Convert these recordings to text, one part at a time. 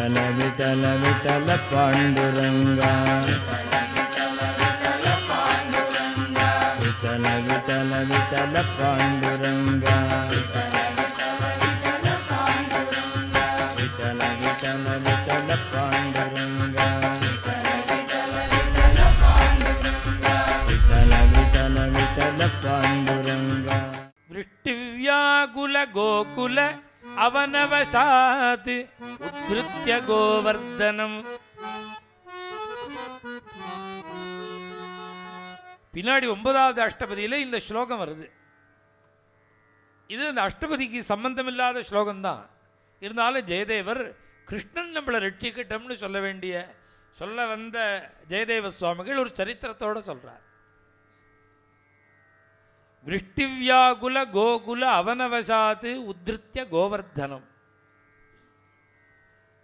விட்டல விட்டல விட்டல பாண்டுரங்கா விட்டல விட்டல விட்டல பாண்டுரங்கா விட்டல விட்டல விட்டல பாண்டுரங்கா விட்டல விட்டல விட்டல பாண்டுரங்கா. விஷ்டிவ்யாகுல கோகுல அவனவசாத் உத்ருத்ய கோவர்தனம். பின்னாடி 9வது அஷ்டபதியில் இந்த ஸ்லோகம் வருது. இது இந்த அஷ்டபதிக்கு சம்பந்தமில்லாத ஸ்லோகம்தான். இருந்தாலும் ஜெயதேவர் கிருஷ்ணன் நம்மளை ரட்சிக்கட்டம்னு சொல்ல வந்த ஜெயதேவ சுவாமிகள் ஒரு சரித்திரத்தோடு சொல்கிறார். விஷ்டிவ்யாகுல கோகுல அவனவசாத்து உத்ருத்ய கோவர்தனம்.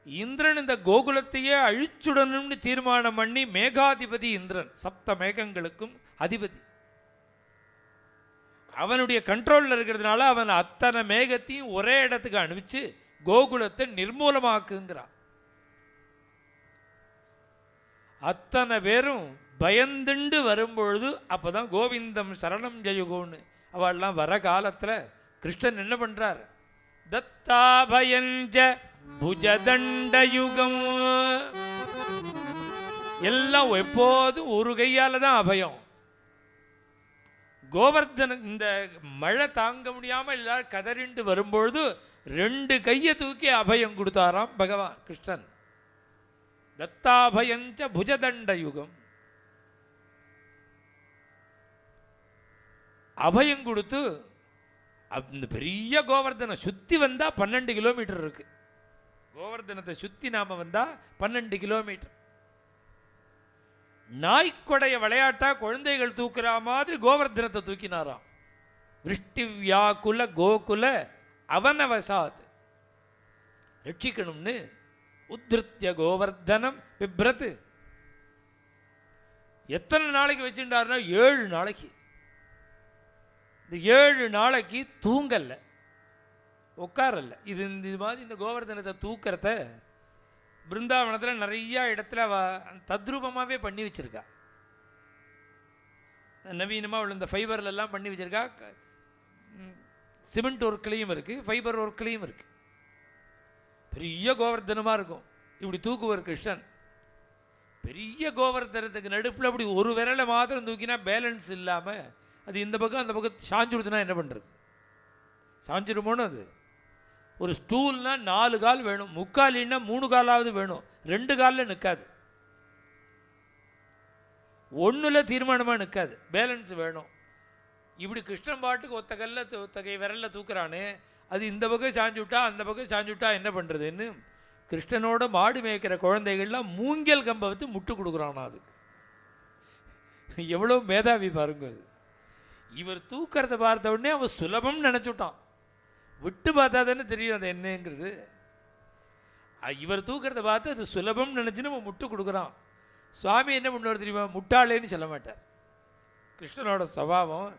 இந்திரன் இந்த கோகுலத்தையே அழிச்சுடணும்னு தீர்மானம் பண்ணி, மேகாதிபதி இந்திரன், சப்த மேகங்களுக்கும் அதிபதி, அவனுடைய கண்ட்ரோலில் இருக்கிறதுனால அவன் அத்தனை மேகத்தையும் ஒரே இடத்துக்கு அனுப்பிச்சு கோகுலத்தை நிர்மூலமாக்குங்கிறான். அத்தனை பேரும் பயந்துண்டு வரும்பொழுது அப்போதான் கோவிந்தம் சரணம் ஜெயுகோன்னு அவள்லாம் வர காலத்தில் கிருஷ்ணன் என்ன பண்ணுறார்? தத்தாபயஞ்ச புஜதண்டயுகம். எல்லாம் எப்போதும் ஒரு கையால் தான் அபயம். கோவர்தன இந்த மழை தாங்க முடியாமல் எல்லாரும் கதறிண்டு வரும்பொழுது 2 கையை தூக்கி அபயம் கொடுத்தாராம் பகவான் கிருஷ்ணன். தத்தாபயஞ்ச புஜதண்டயுகம். அபயம் கொடுத்து அந்த பெரிய கோவர்தனை சுற்றி வந்தால் 12 கிலோமீட்டர் இருக்கு. கோவர்தனத்தை சுற்றி நாம் வந்தால் 12 கிலோமீட்டர். நாய்க்கொடைய விளையாட்டா குழந்தைகள் தூக்குற மாதிரி கோவர்தனத்தை தூக்கினாராம். விஷ்டிவ்யாகுல கோகுல அவனவசாத். ரட்சிக்கணும்னு உத்ருத்ய கோவர்தனம் பிப்ரத். எத்தனை நாளைக்கு வச்சுட்டாருன்னா 7 நாளைக்கு. இந்த 7 நாளைக்கு தூங்கல்ல, உட்காரல்ல. இது மாதிரி இந்த கோவர்தனத்தை தூக்கிறத பிருந்தாவனத்தில் நிறையா இடத்துல தத்ரூபமாகவே பண்ணி வச்சுருக்கா. நவீனமாக உள்ள இந்த ஃபைபர்லாம் பண்ணி வச்சுருக்கா. சிமெண்ட் ஒர்க்லேயும் இருக்குது, ஃபைபர் ஒர்க்லேயும் இருக்குது. பெரிய கோவர்தனமாக இருக்கும். இப்படி தூக்குவார் கிருஷ்ணன். பெரிய கோவர்தனத்துக்கு நடுப்பில் அப்படி ஒரு விரலை மாத்திரம் தூக்கினா பேலன்ஸ் இல்லாமல் அது இந்த பக்கம் அந்த பக்கம் சாஞ்சுடுதுன்னா என்ன பண்ணுறது? சாஞ்சிடுமோன்னு. அது ஒரு ஸ்டூல்னா 4 கால் வேணும், முக்காலின்னா 3 காலாவது வேணும். 2 காலில் நிற்காது, 1ல் தீர்மானமாக நிற்காது, பேலன்ஸ் வேணும். இப்படி கிருஷ்ணன் பாட்டுக்கு ஒத்த கை விரலில் தூக்குறானே, அது இந்த பக்கம் சாஞ்சு விட்டா அந்த பக்கம் சாஞ்சு விட்டா என்ன பண்ணுறதுன்னு கிருஷ்ணனோட மாடு மேய்க்கிற குழந்தைகள்லாம் மூங்கில் கம்பை வச்சு முட்டு கொடுக்குறானா. அதுக்கு எவ்வளோ மேதாவி பாருங்க. அது இவர் தூக்கிறத பார்த்த உடனே அவன் சுலபம் நினச்சுட்டான். விட்டு பார்த்தா தானே தெரியும் அது என்னங்கிறது. இவர் தூக்கிறத பார்த்து அது சுலபம் நினச்சின்னு அவன் முட்டு கொடுக்குறான். சுவாமி என்ன பண்ணுவார் தெரியுமா? முட்டாளேன்னு சொல்ல மாட்டார். கிருஷ்ணனோட சுபாவம்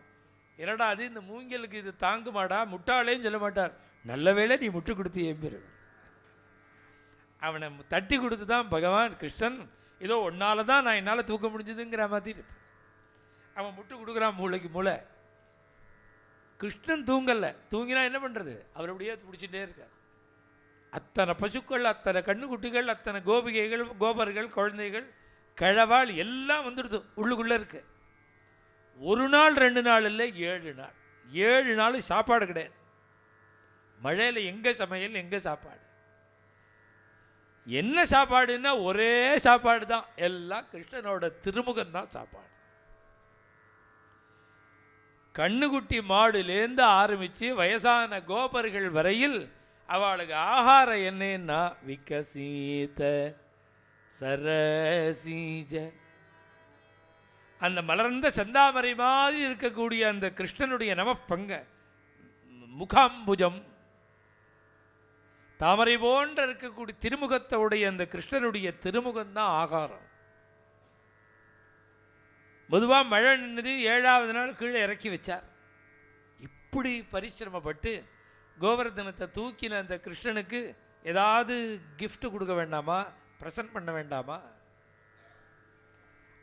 என்னடா அது, இந்த மூங்கிலுக்கு இது தாங்குமாடா, முட்டாளேன்னு சொல்ல மாட்டார். நல்ல வேளை நீ முட்டு கொடுத்து ஏம்பிரு. அவனை தட்டி கொடுத்து தான் பகவான் கிருஷ்ணன் ஏதோ ஒன்னால தான் நான் என்னால் தூக்க முடிஞ்சதுங்கிற மாதிரி அவன் முட்டு கொடுக்குறான். மூளைக்கு மூளை. கிருஷ்ணன் தூங்கலை. தூங்கினா என்ன பண்ணுறது? அவர் அப்படியே பிடிச்சிட்டே இருக்கார். அத்தனை பசுக்கள், அத்தனை கண்ணுக்குட்டிகள், அத்தனை கோபிகைகள், கோபர்கள், குழந்தைகள், கிழவாள் எல்லாம் வந்துடுது உள்ளுக்குள்ளே இருக்கு. 1 நாள் 2 நாள் இல்லை, 7 நாள். 7 நாள் சாப்பாடு கிடையாது. மழையில் எங்கே சமையல், எங்கே சாப்பாடு? என்ன சாப்பாடுன்னா ஒரே சாப்பாடு தான். எல்லாம் கிருஷ்ணனோட திருமுகம் தான் சாப்பாடு. கண்ணுக்குட்டி மாடுலேருந்து ஆரம்பித்து வயசான கோபர்கள் வரையில் அவளுக்கு ஆகாரம் என்னன்னா விகசீத சரசீஜ. அந்த மலர்ந்த செந்தாமரை மாதிரி இருக்கக்கூடிய அந்த கிருஷ்ணனுடைய நமப்பங்க முகாம்புஜம், தாமரை போன்ற இருக்கக்கூடிய திருமுகத்தோடைய அந்த கிருஷ்ணனுடைய திருமுகம்தான் ஆகாரம். பொதுவாக மழை நின்னது 7வது நாள் கீழே இறக்கி வச்சார். இப்படி பரிசிரமப்பட்டு கோவர்தனத்தை தூக்கின அந்த கிருஷ்ணனுக்கு ஏதாவது gift கொடுக்க வேண்டாமா, ப்ரெசன்ட் பண்ண வேண்டாமா?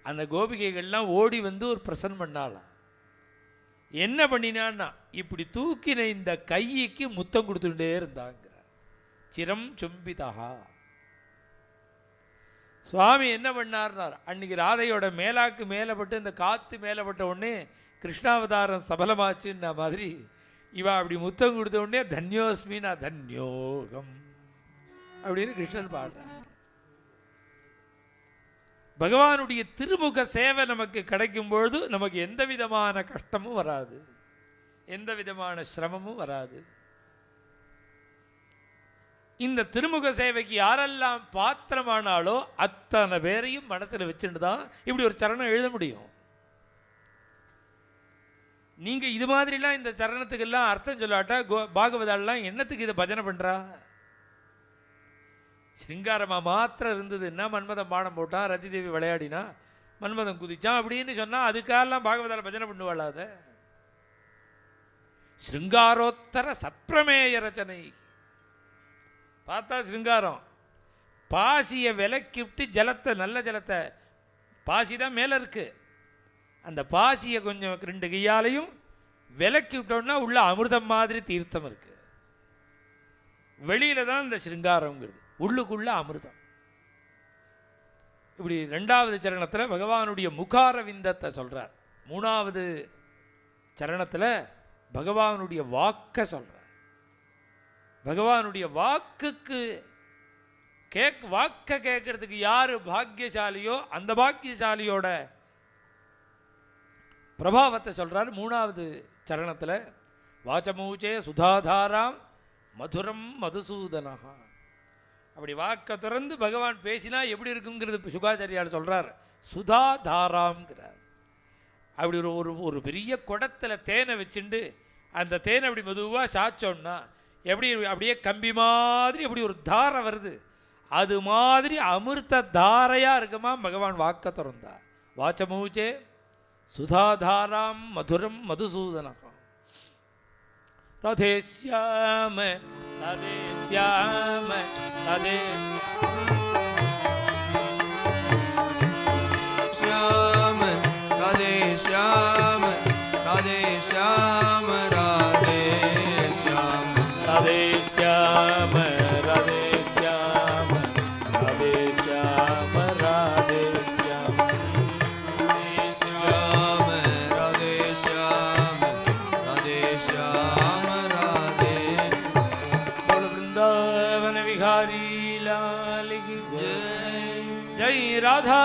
அந்த கோபிகைகள்லாம் ஓடி வந்து ஒரு ப்ரெசன்ட் பண்ணாலாம். என்ன பண்ணினான்னா, இப்படி தூக்கின இந்த கைக்கு முத்தம் கொடுத்துட்டே இருந்தாங்கிறார். சிரம் சும்பிதா. சுவாமி என்ன பண்ணார்னார், அன்னைக்கு ராதையோட மேலாக்கு மேலப்பட்டு இந்த காற்று மேலப்பட்ட உடனே கிருஷ்ணாவதாரம் சபலமாச்சுன்ன மாதிரி இவா அப்படி முத்தம் கொடுத்த உடனே தன்யோஸ்மி நான் தன்யோகம் அப்படின்னு கிருஷ்ணன் பாடுறார். பகவானுடைய திருமுக சேவை நமக்கு கிடைக்கும் பொழுது நமக்கு எந்த விதமான கஷ்டமும் வராது, எந்த விதமான சிரமமும் வராது. இந்த திருமுக சேவைக்கு யாரெல்லாம் பாத்திரமானாலோ அத்தனை பேரையும் மனசில் வச்சுட்டு தான் இப்படி ஒரு சரணம் எழுத முடியும். நீங்கள் இது மாதிரிலாம் இந்த சரணத்துக்கெல்லாம் அர்த்தம் சொல்லாட்டா பாகவதாலாம் என்னத்துக்கு இதை பஜனை பண்ணுறா? ஸ்ருங்காரமாக மாத்திரம் இருந்ததுன்னா மன்மதன் பாடம் போட்டான், ரதி தேவி விளையாடினா, மன்மதன் குதிச்சான் அப்படின்னு சொன்னால் அதுக்காரெல்லாம் பாகவதால் பஜனை பண்ணுவாளாத? ஸ்ருங்காரோத்தர சப்ரமேய ரச்சனை பார்த்தா ஸ்ருங்காரம். பாசியை விலக்கி விட்டு ஜலத்தை, நல்ல ஜலத்தை, பாசி தான் மேலே இருக்குது, அந்த பாசியை கொஞ்சம் 2 கையாலையும் விலக்கி விட்டோம்னா உள்ள அமிர்தம் மாதிரி தீர்த்தம் இருக்குது. வெளியில் தான் இந்த ஸ்ருங்காரங்கிறது, உள்ளுக்குள்ள அமிர்தம். இப்படி 2வது சரணத்தில் பகவானுடைய முகாரவிந்தத்தை சொல்கிறார். 3வது சரணத்தில் பகவானுடைய வாக்கை சொல்கிறார். பகவானுடைய வாக்குக்கு வாக்கை கேட்கறதுக்கு யார் பாக்கியசாலியோ அந்த பாக்கியசாலியோட பிரபாவத்தை சொல்கிறார். 3வது சரணத்தில் வாச்சமூச்சே சுதாதாராம் மதுரம் மதுசூதனா. அப்படி வாக்கை திறந்து பகவான் பேசினா எப்படி இருக்குங்கிறது சுகாச்சாரியார் சொல்கிறார். சுதாதாராம்ங்கிறார். அப்படி ஒரு பெரிய குடத்தில் தேனை வச்சுண்டு அந்த தேனை அப்படி மெதுவாக சாச்சோன்னா எப்படி அப்படியே கம்பி மாதிரி எப்படி ஒரு தாரை வருது, அது மாதிரி அமிர்த தாரையாக இருக்குமா பகவான் வாக்க திறந்தா. வாச்சமூச்சே சுதாதாராம் மதுரம் மதுசூதனம். ராதே ஷ்யாம ராதே ஷ்யாம ராதே ஷ்யாம ராதே ஷ்யாம ராதே ஷ்யாம ராதே ஷ்யாம ராதே ஷ்யாம ராதே ஷ்யாம ராதே ஷ்யாம ராதே ஷ்யாம ராதே ஷ்யாம ராதே ஷ்யாம ராதே बोल वृंदावन विहारी लाल की जय राधा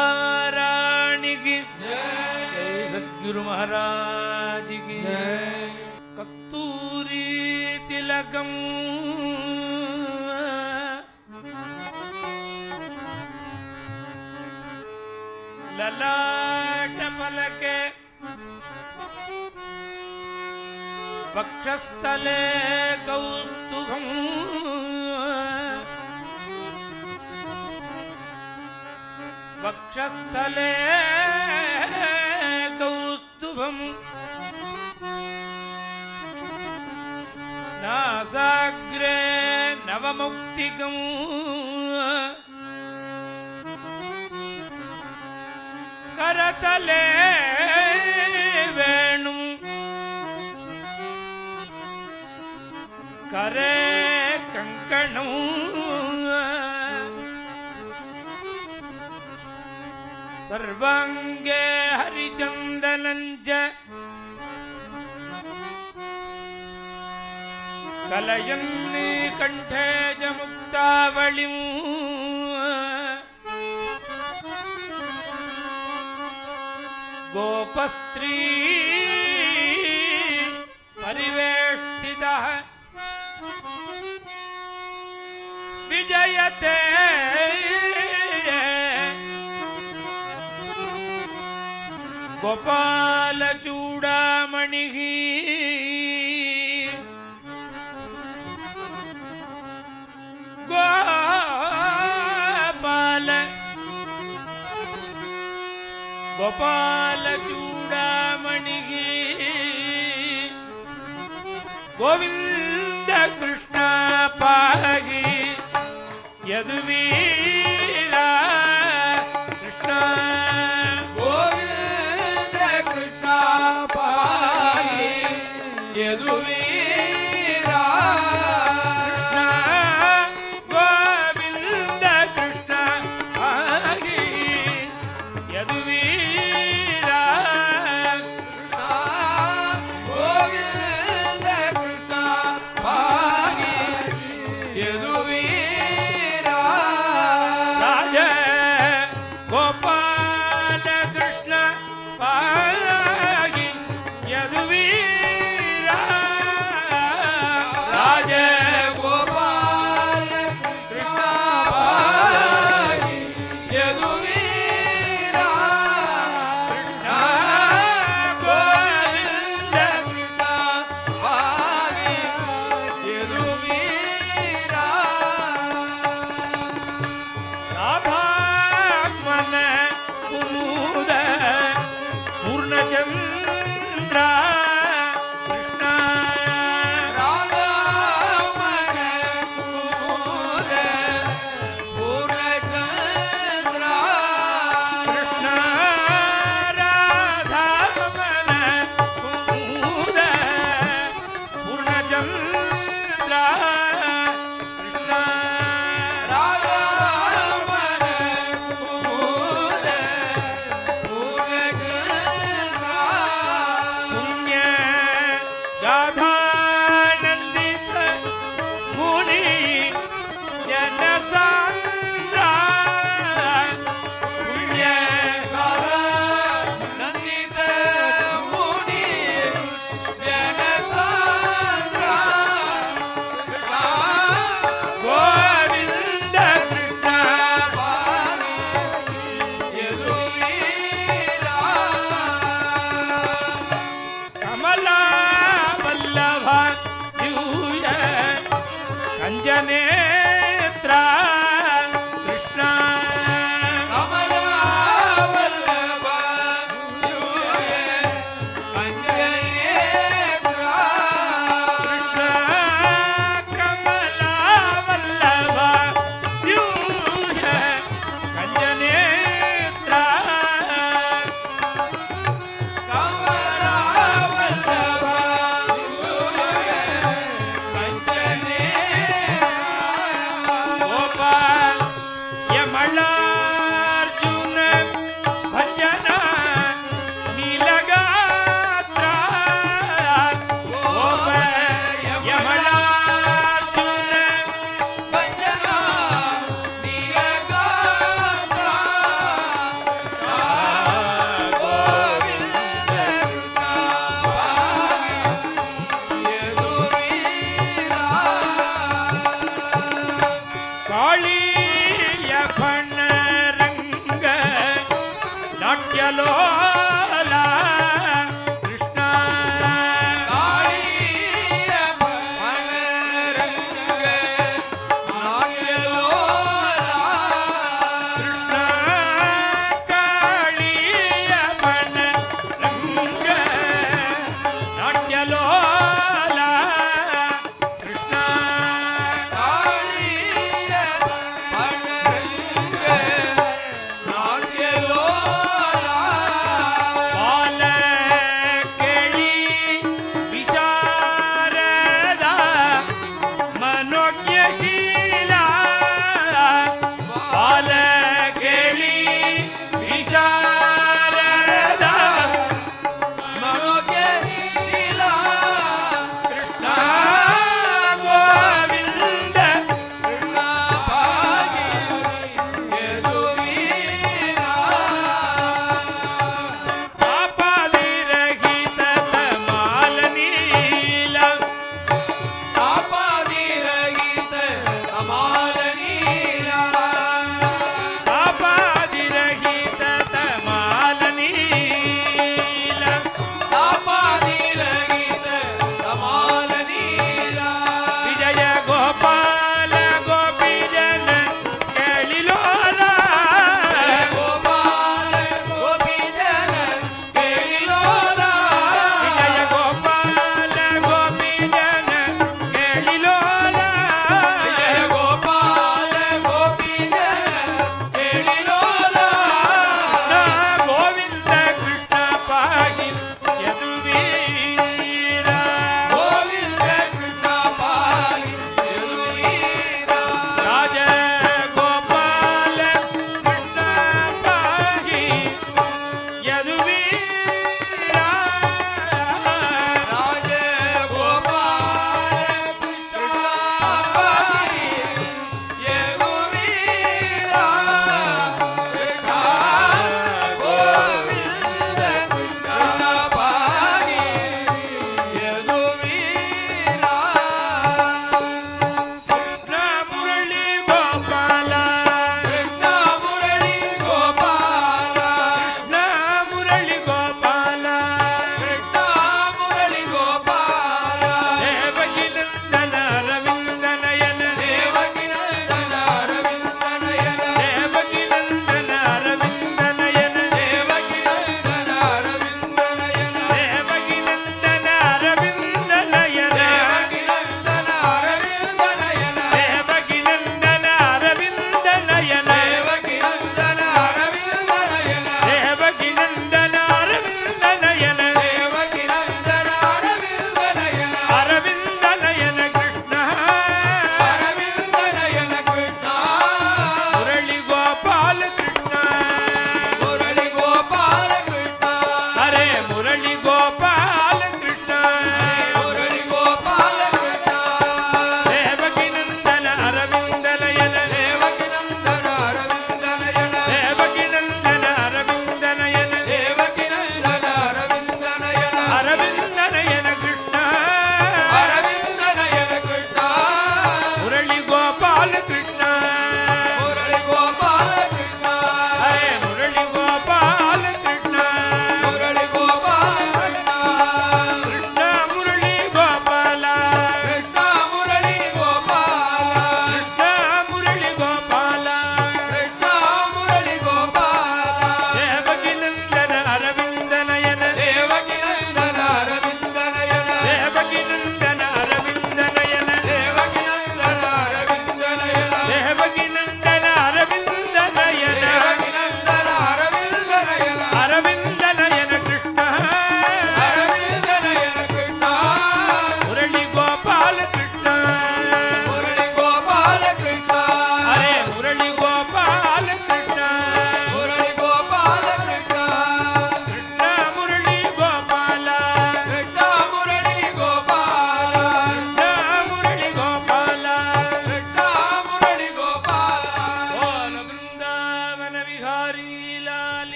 रानी की जय सद्गुरु महाराज की कस्तूरी तिलकम ललाट पलके वक्षस्थले कौस्तुभम् वक्षस्थले कौस्तुभम् नासाग्रे नवमुक्तिकम् करतले वेणुं करे कंकणं सर्वांगे हरिचंदनंच कलयन्नी कंठे च मुक्तावलिं गोपस्त्री परिवेष्टितः विजयते गोपाल चूड़ामणिः गोपाल गोपाल चूड़ामणिः गोविंद कृष्ण पाहि யதுவீரா கிருஷ்ணா கோவிந்த கிருஷ்ணா பாகி யதுவீரா கிருஷ்ணா கோவிந்த கிருஷ்ணா ஆகி யதுவீரா கோவிந்த கிருஷ்ணா பாகி யதுவீரா ராஜ கோபால கிருஷ்ண பாகி யதுவீரா ராஜ கோபால கிருஷ்ணா பாகி யதுவீரா கிருஷ்ணா கோவிந்த கிருஷ்ணா பாகி யதுவீரா ராதாத்மன குமுத பூர்ணச்சந்திர கிருஷ்ணா ராதாமன குமுத பூர்ணச்சந்திரா கிருஷ்ணா ராதாத்மன குமுத பூர்ணச்சந்திர கிருஷ்ணா ராதாமன குமுத பூர்ணச்சந்திரா புண்ணிய காதானந்தித முனி ஜனசாந்திர புண்ணிய நந்தித முனி ஜனசாந்திரா கோவிந்த கிருஷ்ணா பாகி யதுவீரா கமலா வல்லப யூய கஞ்சநேத்ரா கிருஷ்ணா கமலா வல்லப யூய கஞ்சநேத்ரா கிருஷ்ணா கமலா வல்லப யூய கஞ்சநேத்ரா கமலா வல்லப யூய கஞ்சநேத்ரா கோபா யமளார்ஜுன பஞ்சன நீலகாத்ரா கோப யமளார்ஜுன பஞ்சனா நீலகாந்தா கோவிந்த கிருஷ்ணா பாகி யதுவீரா காளிய பணரங்க நாட்யலோலா கிருஷ்ணா காளிய மலரங்க நாட்யலோலா கிருஷ்ணா காளிய பணரங்க நாட்யலோலா கிருஷ்ணா காளிய மலரங்க நாட்யலோலா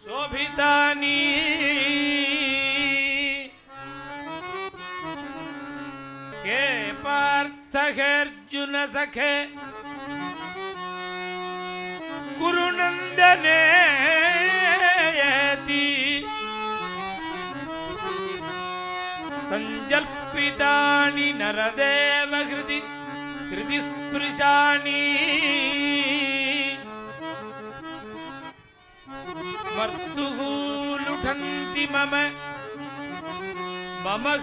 शोभितानि हे पार्थर्जुन सखे गुरुनन्दनेति संजल्पितानि नरदेव हृदि स्पृशानि स्मर्तुः लुठन्ति मम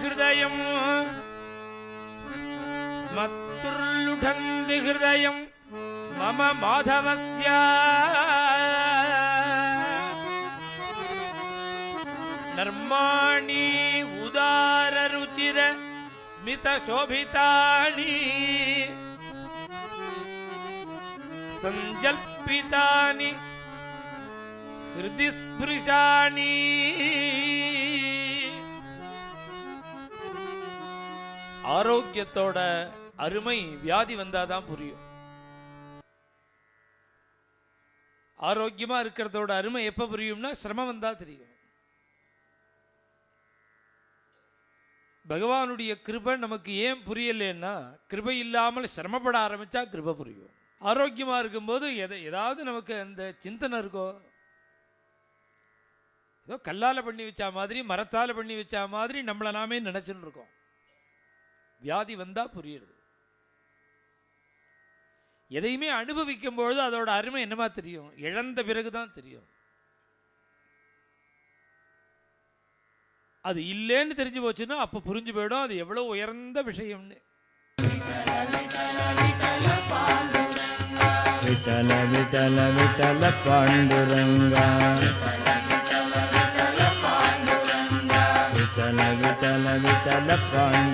हृदयं स्मर्तुर्लुठन्ति हृदयं मम माधवस्य नर्माणि उदाररुचिर स्मितशोभितानि संजल्पितानि हृदि स्पृशानि ஆரோக்கியத்தோட அருமை வியாதி வந்தாதான் புரியும். ஆரோக்கியமா இருக்கிறதோட அருமை எப்ப புரியும்னா சிரமம் வந்தா தெரியும். பகவானுடைய கிருபை நமக்கு ஏன் புரியலன்னா, கிருபை இல்லாமல் சிரமப்பட ஆரம்பிச்சா கிருபை புரியும். ஆரோக்கியமா இருக்கும்போது ஏதாவது நமக்கு அந்த சிந்தனை இருக்கோ, ஏதோ கல்லால பண்ணி வச்சா மாதிரி மரத்தால பண்ணி வச்சா மாதிரி நம்மளை நாமே நினைச்சுன்னு இருக்கோம். வியாதி வந்தா புரியுது. எதையுமே அனுபவிக்கும் பொழுது அதோட அருமை என்னமா தெரியும், இழந்த பிறகுதான் தெரியும். அது இல்லைன்னு தெரிஞ்சு போச்சுன்னா அப்ப புரிஞ்சு போயிடும் அது எவ்வளவு உயர்ந்த விஷயம்னு. விட்டல விட்டல விட்டல பாண்டுரங்கா விட்டல விட்டல விட்டல பாண்டுரங்கா